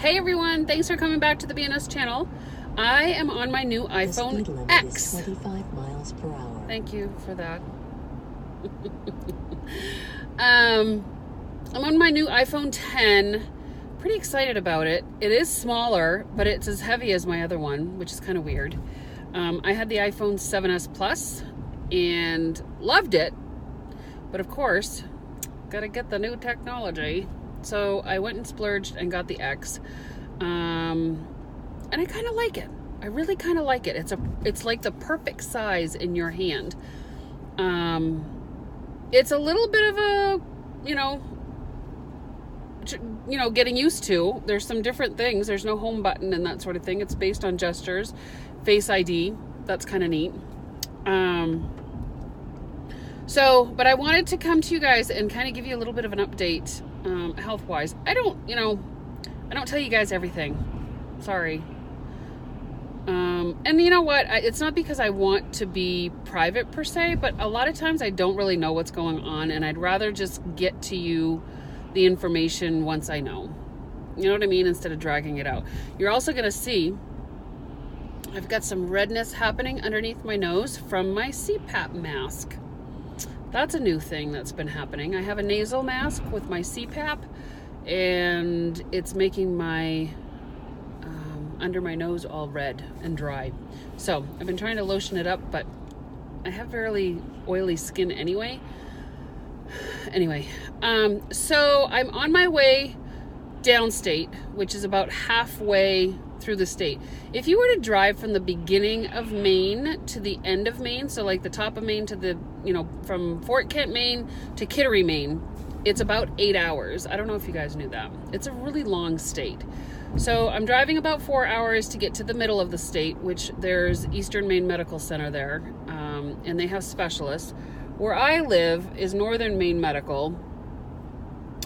Hey everyone, thanks for coming back to the BNS channel. I am on my new iPhone X. 25 miles per hour. Thank you for that. I'm on my new iPhone 10. Pretty excited about it. It is smaller, but it's as heavy as my other one, which is kind of weird. I had the iPhone 7s Plus and loved it, but of course, gotta get the new technology. So I went and splurged and got the X, and I kind of like it. I really kind of like it. It's like the perfect size in your hand. It's a little bit of a, getting used to. There's some different things. There's no home button and that sort of thing. It's based on gestures, Face ID. That's kind of neat. But I wanted to come to you guys and kind of give you a little bit of an update, health-wise. I don't tell you guys everything. Sorry. And you know what? It's not because I want to be private per se, but a lot of times I don't really know what's going on, and I'd rather just get to you the information once I know. You know what I mean? Instead of dragging it out. You're also going to see I've got some redness happening underneath my nose from my CPAP mask. That's a new thing that's been happening. I have a nasal mask with my CPAP, and it's making my under my nose all red and dry. So I've been trying to lotion it up, but I have fairly oily skin anyway. So I'm on my way downstate, which is about halfway through the state. If you were to drive from the beginning of Maine to the end of Maine, so like the top of Maine to the, from Fort Kent, Maine to Kittery, Maine, it's about 8 hours. I don't know if you guys knew that. It's a really long state. So I'm driving about 4 hours to get to the middle of the state, which there's Eastern Maine Medical Center there, and they have specialists. Where I live is Northern Maine Medical,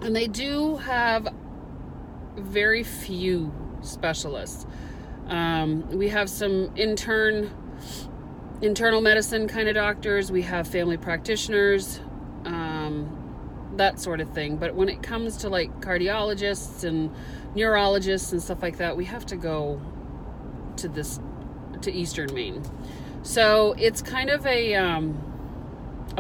and they do have very few specialists. We have some internal medicine kind of doctors. We have family practitioners, that sort of thing. But when it comes to like cardiologists and neurologists and stuff like that, we have to go to Eastern Maine. So it's kind of a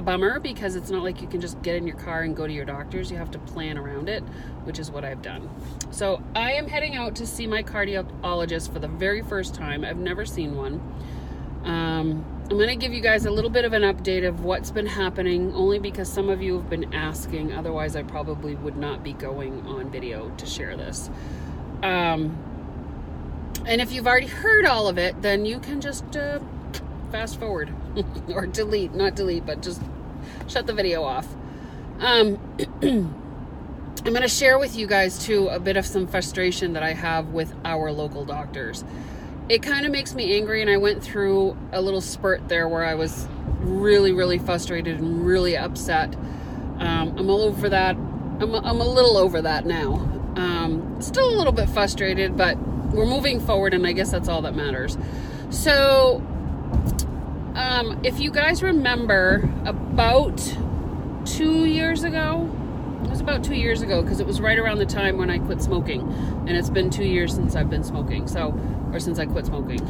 bummer, because it's not like you can just get in your car and go to your doctors. You have to plan around it, which is what I've done. So I am heading out to see my cardiologist for the very first time. I've never seen one. I'm going to give you guys a little bit of an update of what's been happening, only because some of you have been asking. Otherwise, I probably would not be going on video to share this. And if you've already heard all of it, then you can just fast forward or not delete, but just shut the video off. I'm going to share with you guys too a bit of some frustration that I have with our local doctors. It kind of makes me angry, and I went through a little spurt there where I was really, really frustrated and really upset. I'm all over that. I'm a little over that now. Still a little bit frustrated, but we're moving forward, and I guess that's all that matters. So if you guys remember, about 2 years ago, it was about 2 years ago, because it was right around the time when I quit smoking, and it's been 2 years since I've been smoking, or since I quit smoking.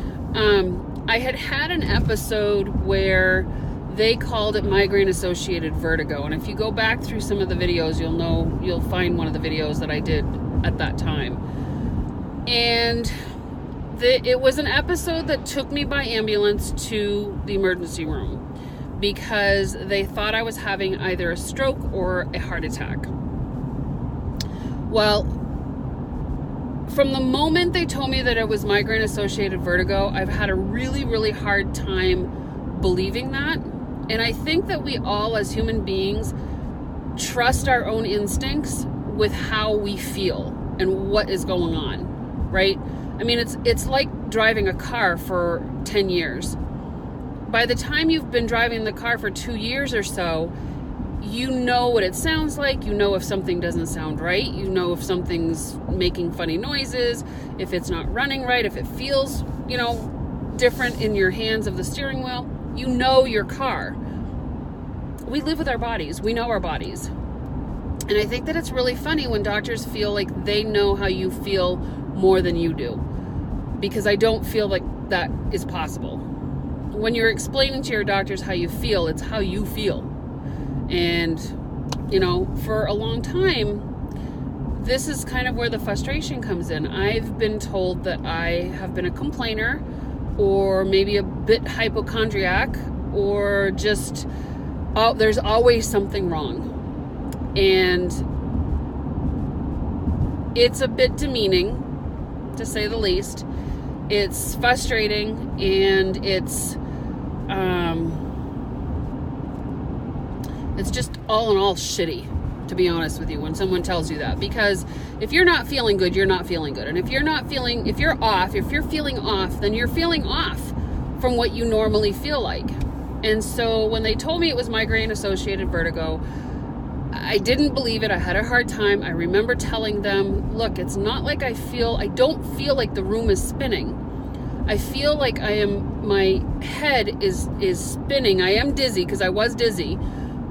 I had an episode where they called it migraine-associated vertigo, and if you go back through some of the videos, you'll find one of the videos that I did at that time. And it was an episode that took me by ambulance to the emergency room, because they thought I was having either a stroke or a heart attack. Well, from the moment they told me that it was migraine-associated vertigo, I've had a really, really hard time believing that. And I think that we all, as human beings, trust our own instincts with how we feel and what is going on, right? I mean, it's like driving a car for 10 years. By the time you've been driving the car for 2 years or so, you know what it sounds like. You know if something doesn't sound right. You know if something's making funny noises, if it's not running right, if it feels, different in your hands of the steering wheel. You know your car. We live with our bodies. We know our bodies. And I think that it's really funny when doctors feel like they know how you feel more than you do, because I don't feel like that is possible. When you're explaining to your doctors how you feel, it's how you feel. And, for a long time, this is kind of where the frustration comes in. I've been told that I have been a complainer, or maybe a bit hypochondriac, or just, there's always something wrong. And it's a bit demeaning, to say the least. It's frustrating, and it's just all in all shitty, to be honest with you, when someone tells you that. Because if you're not feeling good, you're not feeling good. And if you're feeling off, then you're feeling off from what you normally feel like. And so when they told me it was migraine-associated vertigo, I didn't believe it. I had a hard time. I remember telling them, look, it's not like I don't feel like the room is spinning. I feel like my head is spinning. I am dizzy, because I was dizzy,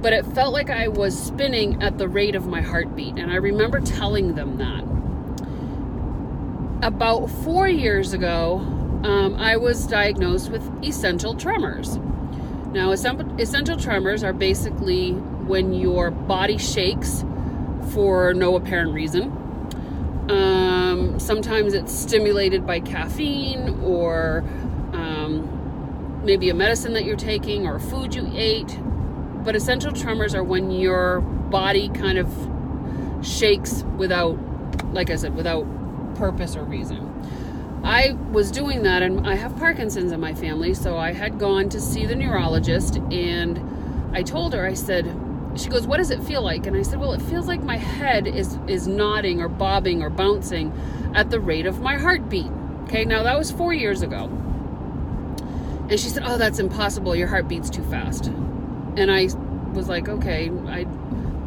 but it felt like I was spinning at the rate of my heartbeat. And I remember telling them that. About 4 years ago, I was diagnosed with essential tremors. Now, essential tremors are basically when your body shakes for no apparent reason. Sometimes it's stimulated by caffeine, or maybe a medicine that you're taking, or food you ate. But essential tremors are when your body kind of shakes without, like I said, without purpose or reason. I was doing that, and I have Parkinson's in my family, so I had gone to see the neurologist, and I told her, she goes, what does it feel like? And I said, well, it feels like my head is nodding or bobbing or bouncing at the rate of my heartbeat. Okay, now that was 4 years ago. And she said, oh, that's impossible. Your heart beats too fast. And I was like, okay,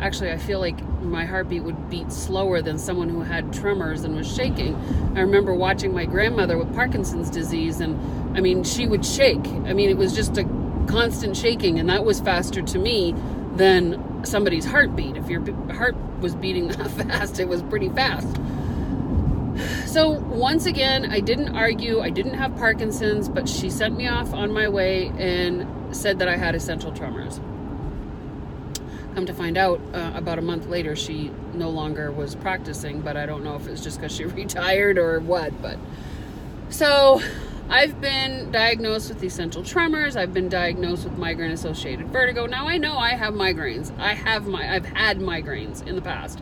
I feel like my heartbeat would beat slower than someone who had tremors and was shaking. I remember watching my grandmother with Parkinson's disease, and she would shake. It was just a constant shaking, and that was faster to me than somebody's heartbeat. If your heart was beating that fast, it was pretty fast. So once again, I didn't argue. I didn't have Parkinson's, but she sent me off on my way and said that I had essential tremors. Come to find out, about a month later, she no longer was practicing, but I don't know if it's just because she retired or what. But so I've been diagnosed with essential tremors. I've been diagnosed with migraine-associated vertigo. Now I know I have migraines. I've had migraines in the past.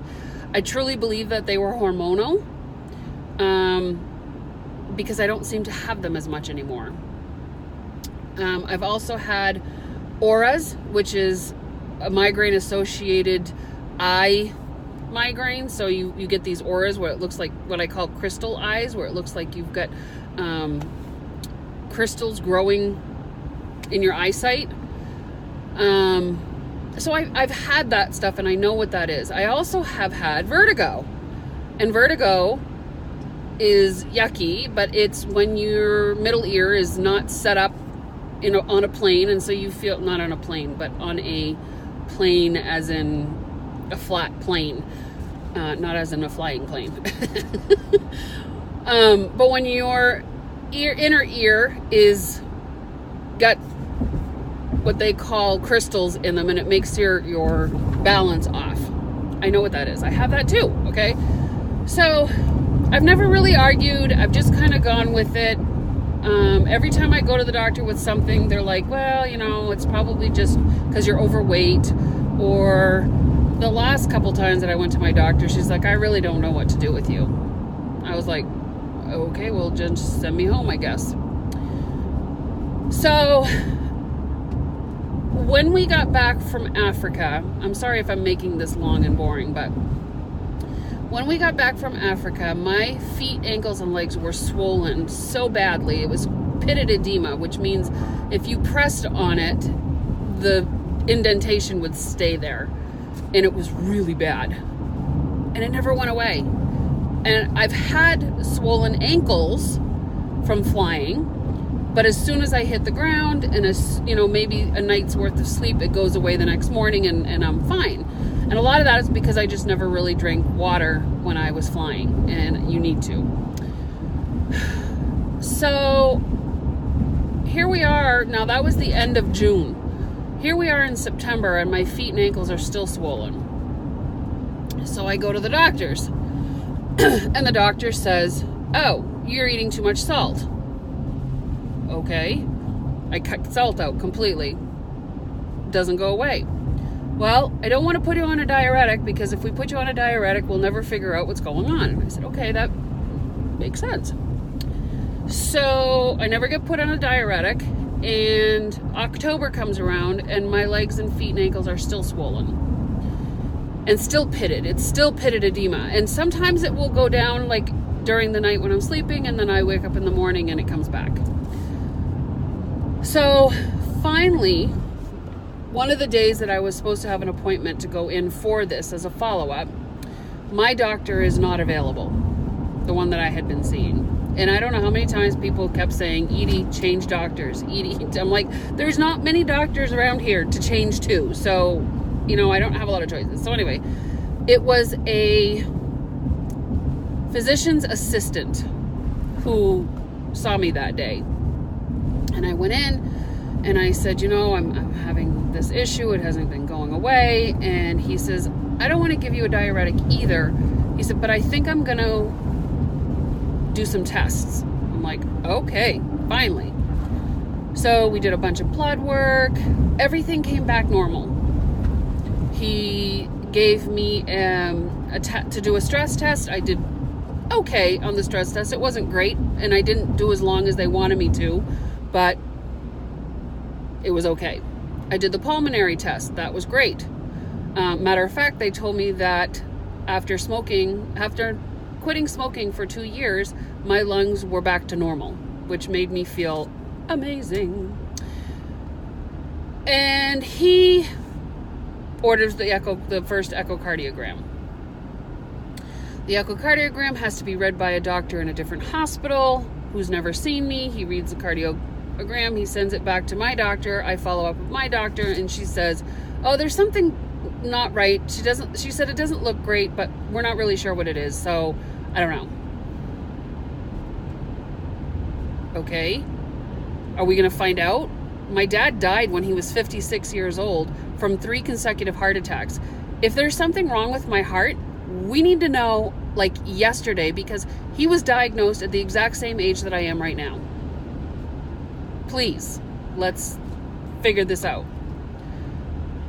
I truly believe that they were hormonal, because I don't seem to have them as much anymore. I've also had auras, which is a migraine-associated eye migraine. So you get these auras where it looks like what I call crystal eyes, where it looks like you've got crystals growing in your eyesight. So I've had that stuff, and I know what that is. I also have had vertigo. And vertigo is yucky, but it's when your middle ear is not set up on a plane, and so you feel, not on a plane, but on a plane as in a flat plane, not as in a flying plane. But when your inner ear is got what they call crystals in them, and it makes your balance off. I know what that is. I have that too, okay? So I've never really argued. I've just kind of gone with it. Every time I go to the doctor with something, they're like, well, it's probably just because you're overweight. Or the last couple times that I went to my doctor, she's like, I really don't know what to do with you. I was like, okay, well, just send me home, I guess. So when we got back from Africa, I'm sorry if I'm making this long and boring, but when we got back from Africa, my feet, ankles, and legs were swollen so badly. It was pitted edema, which means if you pressed on it, the indentation would stay there. And it was really bad. And it never went away. And I've had swollen ankles from flying, but as soon as I hit the ground and maybe a night's worth of sleep, it goes away the next morning, and I'm fine. And a lot of that is because I just never really drank water when I was flying, and you need to. So here we are. Now that was the end of June. Here we are in September and my feet and ankles are still swollen. So I go to the doctor's and the doctor says, oh, you're eating too much salt. Okay. I cut salt out completely. Doesn't go away. Well, I don't want to put you on a diuretic because if we put you on a diuretic, we'll never figure out what's going on. And I said, okay, that makes sense. So I never get put on a diuretic, and October comes around and my legs and feet and ankles are still swollen and still pitted. It's still pitted edema. And sometimes it will go down like during the night when I'm sleeping, and then I wake up in the morning and it comes back. So finally, one of the days that I was supposed to have an appointment to go in for this as a follow-up, my doctor is not available, the one that I had been seeing. And I don't know how many times people kept saying, Edie, change doctors. Edie, I'm like, there's not many doctors around here to change to. So, I don't have a lot of choices. So anyway, it was a physician's assistant who saw me that day. And I went in and I said, I'm having this issue. It hasn't been going away. And he says, I don't want to give you a diuretic either. He said, but I think I'm going to do some tests. I'm like, okay, finally. So we did a bunch of blood work. Everything came back normal. He gave me to do a stress test. I did okay on the stress test. It wasn't great, and I didn't do as long as they wanted me to, but it was okay. I did the pulmonary test. That was great. Matter of fact, they told me that after quitting smoking for 2 years, my lungs were back to normal, which made me feel amazing. And he orders the first echocardiogram. The echocardiogram has to be read by a doctor in a different hospital who's never seen me. He reads the cardiogram. He sends it back to my doctor. I follow up with my doctor, and she says, oh, there's something not right. She said it doesn't look great, but we're not really sure what it is. So I don't know. Okay. Are we going to find out? My dad died when he was 56 years old from 3 consecutive heart attacks. If there's something wrong with my heart, we need to know like yesterday, because he was diagnosed at the exact same age that I am right now. Please, let's figure this out.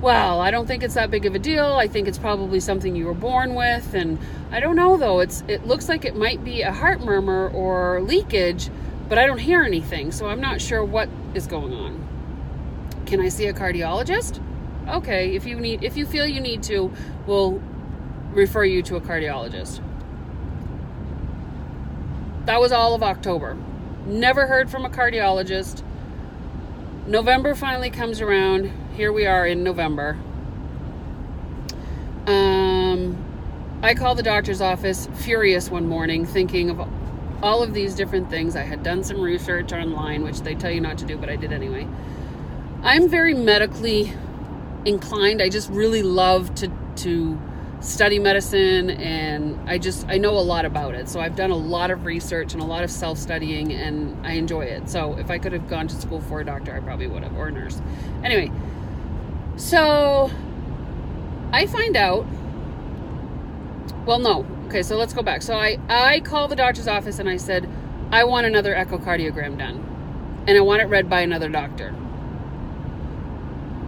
Well, I don't think it's that big of a deal. I think it's probably something you were born with. And I don't know though. It looks like it might be a heart murmur or leakage, but I don't hear anything. So I'm not sure what is going on. Can I see a cardiologist? Okay, if you feel you need to, we'll refer you to a cardiologist. That was all of October. Never heard from a cardiologist. November finally comes around. Here we are in November. I called the doctor's office furious one morning, thinking of all of these different things. I had done some research online, which they tell you not to do, but I did anyway. I'm very medically inclined. I just really love to study medicine, and I know a lot about it. So I've done a lot of research and a lot of self-studying, and I enjoy it. So if I could have gone to school for a doctor, I probably would have, or a nurse. Anyway, so I find out, well, no. Okay, so let's go back. So I called the doctor's office and I said, I want another echocardiogram done, and I want it read by another doctor.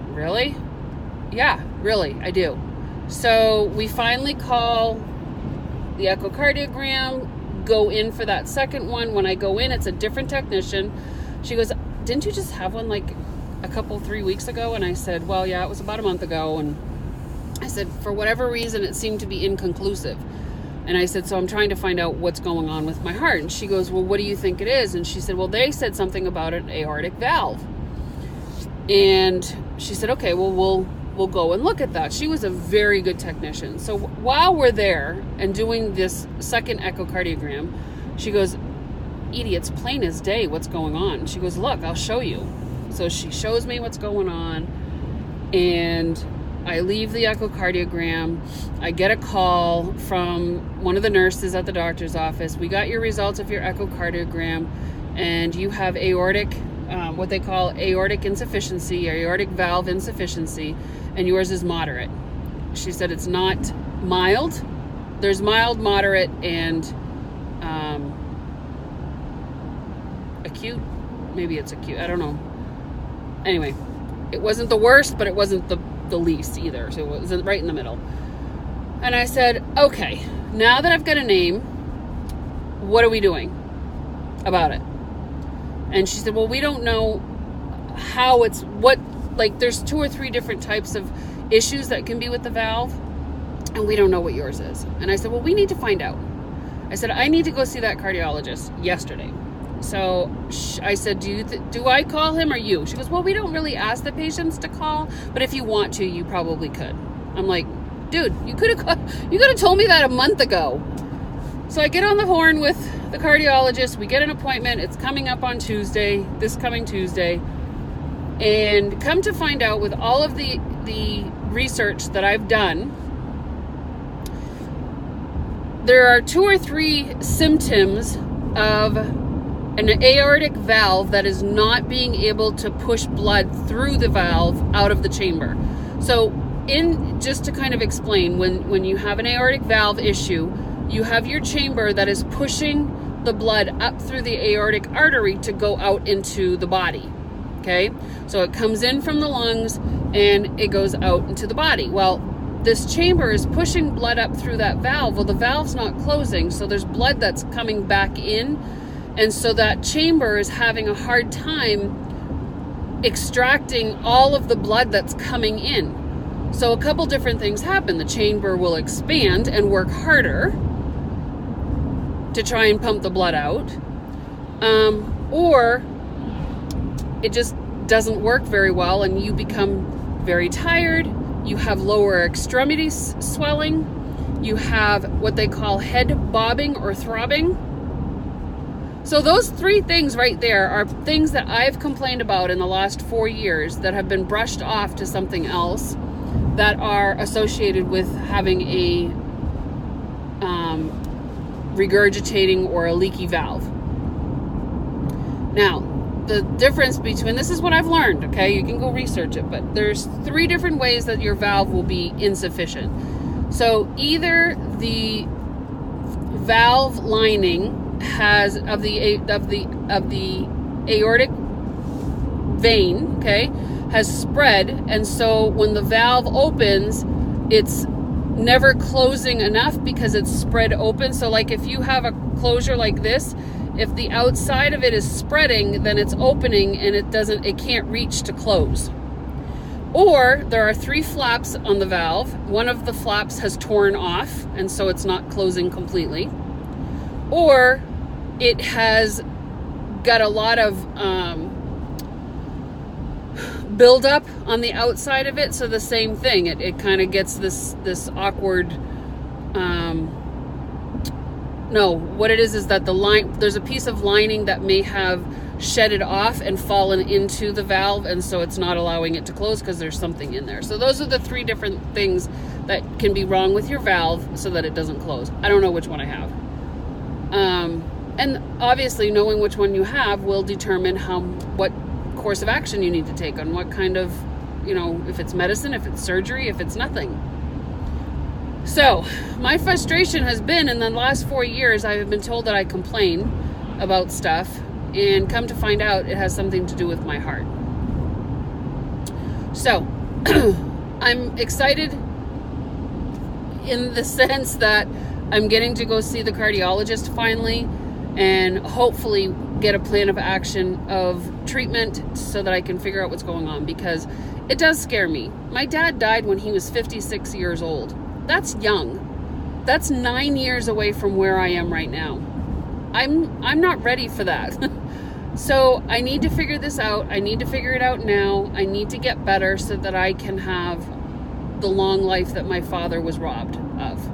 Really? Yeah, really, I do. So we finally call the echocardiogram, go in for that second one. When I go in, it's a different technician. She goes, didn't you just have one like 3 weeks ago? And I said, well, yeah, it was about a month ago. And I said, for whatever reason, it seemed to be inconclusive. And I said, so I'm trying to find out what's going on with my heart. And she goes, well, what do you think it is? And she said, well, they said something about an aortic valve. And she said, okay, well, we'll go and look at that. She was a very good technician. So while we're there and doing this second echocardiogram, she goes, Edie, it's plain as day what's going on. She goes, look, I'll show you. So she shows me what's going on, and I leave the echocardiogram. I get a call from one of the nurses at the doctor's office. We got your results of your echocardiogram, and you have aortic, what they call aortic insufficiency, or aortic valve insufficiency, and yours is moderate. She said it's not mild. There's mild, moderate, and acute. Maybe it's acute. I don't know. Anyway, it wasn't the worst, but it wasn't the least either. So it was right in the middle. And I said, okay, now that I've got a name, what are we doing about it? And she said, well, we don't know how it's, there's 2 or 3 different types of issues that can be with the valve, and we don't know what yours is. And I said, well, we need to find out. I said, I need to go see that cardiologist yesterday. So I said, do I call him or you? She goes, well, we don't really ask the patients to call, but if you want to, you probably could. I'm like, dude, you could have told me that a month ago. So I get on the horn with the cardiologist. We get an appointment. It's coming up on Tuesday, this coming Tuesday. And come to find out, with all of the research that I've done, there are 2 or 3 symptoms of an aortic valve that is not being able to push blood through the valve out of the chamber. So just to kind of explain, when you have an aortic valve issue, you have your chamber that is pushing the blood up through the aortic artery to go out into the body. Okay? So it comes in from the lungs and it goes out into the body. Well, this chamber is pushing blood up through that valve. Well, the valve's not closing, so there's blood that's coming back in. And so that chamber is having a hard time extracting all of the blood that's coming in. So a couple different things happen. The chamber will expand and work harder to try and pump the blood out. Or it just doesn't work very well and you become very tired. You have lower extremity swelling. You have what they call head bobbing or throbbing. So those 3 things right there are things that I've complained about in the last 4 years that have been brushed off to something else that are associated with having a regurgitating or a leaky valve. Now, the difference between, this is what I've learned, okay? You can go research it, but there's 3 different ways that your valve will be insufficient. So either the valve lining has of the aortic vein, okay, has spread, and so when the valve opens, it's never closing enough because it's spread open. So like if you have a closure like this, if the outside of it is spreading, then it's opening and it can't reach to close. Or there are 3 flaps on the valve. One of the flaps has torn off, and so it's not closing completely. Or it has got a lot of buildup on the outside of it. So the same thing, it kind of gets this awkward. No, what it is that there's a piece of lining that may have shedded off and fallen into the valve, and so it's not allowing it to close because there's something in there. So those are the 3 different things that can be wrong with your valve so that it doesn't close. I don't know which one I have. And obviously knowing which one you have will determine what course of action you need to take on what kind of, if it's medicine, if it's surgery, if it's nothing. So my frustration has been, in the last 4 years, I have been told that I complain about stuff, and come to find out it has something to do with my heart. So I'm excited in the sense that I'm getting to go see the cardiologist finally, and hopefully get a plan of action of treatment so that I can figure out what's going on, because it does scare me. My dad died when he was 56 years old. That's young. That's 9 years away from where I am right now. I'm not ready for that. So I need to figure this out. I need to figure it out now. I need to get better so that I can have the long life that my father was robbed of.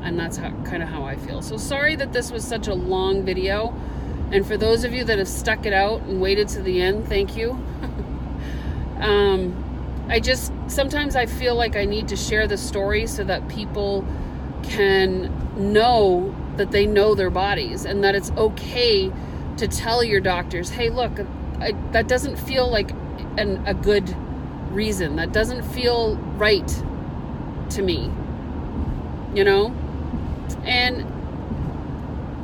And that's kind of how I feel. So sorry that this was such a long video. And for those of you that have stuck it out and waited to the end, thank you. sometimes I feel like I need to share the story so that people can know that they know their bodies, and that it's okay to tell your doctors, hey, look, that doesn't feel like a good reason. That doesn't feel right to me, you know? And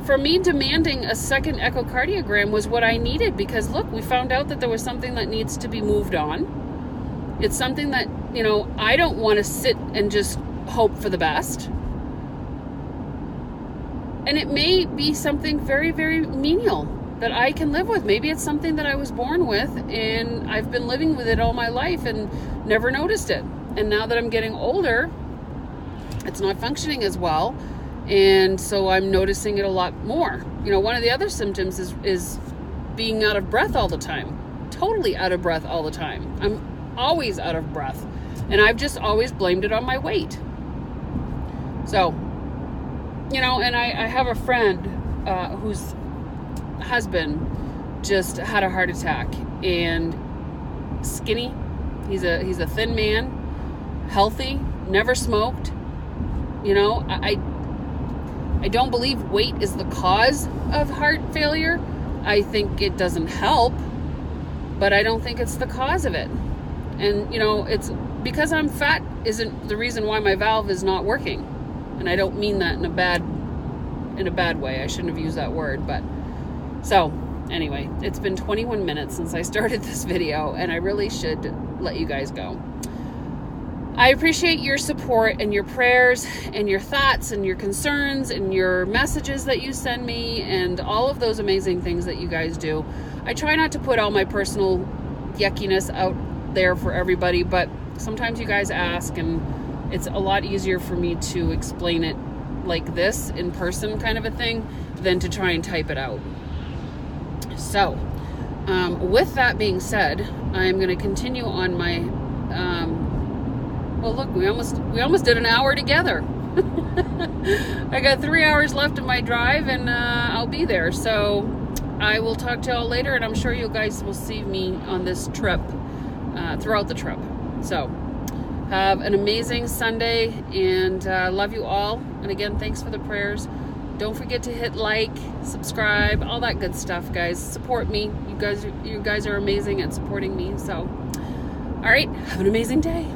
for me, demanding a second echocardiogram was what I needed, because look, we found out that there was something that needs to be moved on. It's something that, you know, I don't want to sit and just hope for the best. And it may be something very, very menial that I can live with. Maybe it's something that I was born with and I've been living with it all my life and never noticed it. And now that I'm getting older, it's not functioning as well. And so I'm noticing it a lot more. You know, one of the other symptoms is being out of breath all the time. Totally out of breath all the time. I'm always out of breath. And I've just always blamed it on my weight. So, you know, and I have a friend whose husband just had a heart attack, and skinny. He's a thin man, healthy, never smoked. You know, I don't believe weight is the cause of heart failure. I think it doesn't help, but I don't think it's the cause of it. And, you know, it's because I'm fat isn't the reason why my valve is not working. And I don't mean that in a bad way. I shouldn't have used that word, but so anyway, it's been 21 minutes since I started this video, and I really should let you guys go. I appreciate your support and your prayers and your thoughts and your concerns and your messages that you send me and all of those amazing things that you guys do. I try not to put all my personal yuckiness out there for everybody, but sometimes you guys ask, and it's a lot easier for me to explain it like this in person kind of a thing than to try and type it out. So, with that being said, I'm going to continue on my, well, look, we almost did an hour together. I got 3 hours left of my drive, and I'll be there. So I will talk to y'all later, and I'm sure you guys will see me on this trip, throughout the trip. So have an amazing Sunday, and love you all. And again, thanks for the prayers. Don't forget to hit like, subscribe, all that good stuff, guys. Support me. You guys are amazing at supporting me. So, all right, have an amazing day.